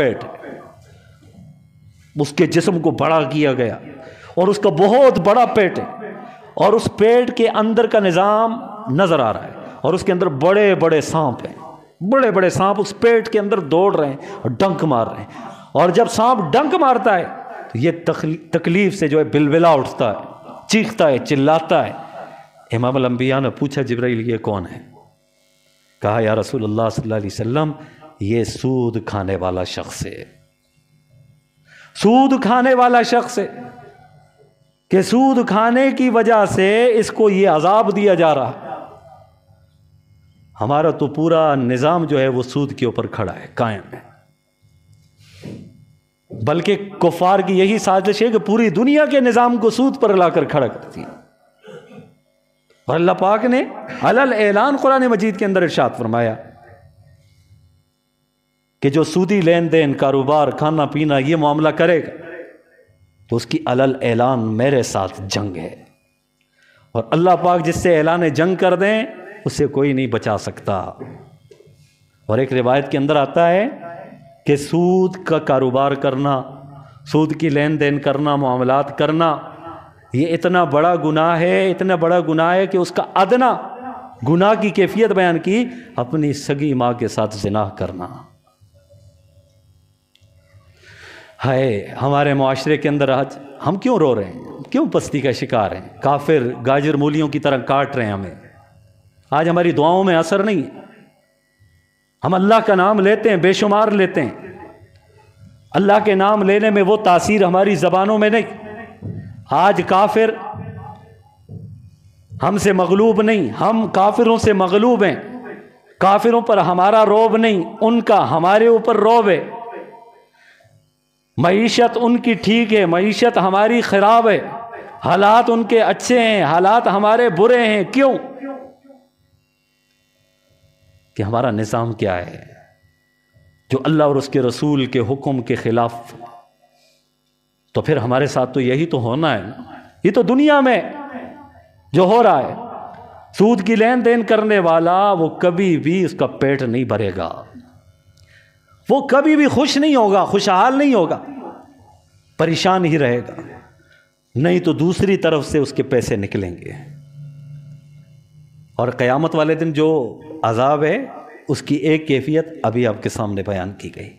پیٹ ہے، اس کے جسم کو بڑا کیا گیا اور اس کا بہت بڑا پیٹ ہے، اور اس پیٹ کے اندر کا نظام نظر آ رہا ہے، اور اس کے اندر بڑے بڑے سانپ ہیں، بڑے بڑے سانپ اس پیٹ کے اندر دوڑ رہے ہیں اور ڈنک مار رہے ہیں، اور جب سانپ ڈنک مارتا ہے تو یہ تکلیف سے جو ہے بلبلا اٹھتا ہے، چیختا ہے، چلاتا ہے۔ امام الانبیاء نے پوچھا جبرائیل یہ کون ہے؟ کہا یا رسول اللہ صلی اللہ علیہ وسلم یہ سود کھانے والا شخص ہے، سود کھانے والا شخص ہے، کہ سود کھانے کی وجہ سے اس کو یہ عذاب دیا جا رہا۔ ہمارا تو پورا نظام جو ہے وہ سود کے اوپر کھڑا ہے، قائم ہے، بلکہ کفار کی یہی سازش ہے کہ پوری دنیا کے نظام کو سود پر لا کر کھڑا کرتی ہے۔ اور اللہ پاک نے علل اعلان قرآن مجید کے اندر ارشاد فرمایا کہ جو سودی لین دین، کاروبار، کھانا پینا یہ معاملہ کرے گا تو اس کی علل اعلان میرے ساتھ جنگ ہے، اور اللہ پاک جس سے اعلان جنگ کر دیں اسے کوئی نہیں بچا سکتا۔ اور ایک روایت کے اندر آتا ہے کہ سود کا کاروبار کرنا، سود کی لین دین کرنا، معاملات کرنا، یہ اتنا بڑا گناہ ہے، اتنا بڑا گناہ ہے کہ اس کا ادنا گناہ کی کیفیت بیان کی، اپنی سگی ماں کے ساتھ زنا کرنا۔ ہائے ہمارے معاشرے کے اندر آج ہم کیوں رو رہے ہیں، کیوں پستی کا شکار ہیں؟ کافر گاجر مولیوں کی طرح کاٹ رہے ہیں ہمیں، آج ہماری دعاؤں میں اثر نہیں ہے، ہم اللہ کا نام لیتے ہیں، بے شمار لیتے ہیں، اللہ کے نام لینے میں وہ تاثیر ہماری زبانوں میں نہیں۔ آج کافر ہم سے مغلوب نہیں، ہم کافروں سے مغلوب ہیں، کافروں پر ہمارا روب نہیں، ان کا ہمارے اوپر روب ہے۔ معیشت ان کی ٹھیک ہے، معیشت ہماری خراب ہے، حالات ان کے اچھے ہیں، حالات ہمارے برے ہیں۔ کیوں؟ کہ ہمارا نظام کیا ہے جو اللہ اور اس کے رسول کے حکم کے خلاف، تو پھر ہمارے ساتھ تو یہی تو ہونا ہے نا۔ یہ تو دنیا میں جو ہو رہا ہے، سود کی لین دین کرنے والا وہ کبھی بھی اس کا پیٹ نہیں بھرے گا، وہ کبھی بھی خوش نہیں ہوگا، خوشحال نہیں ہوگا، پریشان ہی رہے گا، نہیں تو دوسری طرف سے اس کے پیسے نکلیں گے۔ اور قیامت والے دن جو عذاب ہے اس کی ایک کیفیت ابھی آپ کے سامنے بیان کی گئی۔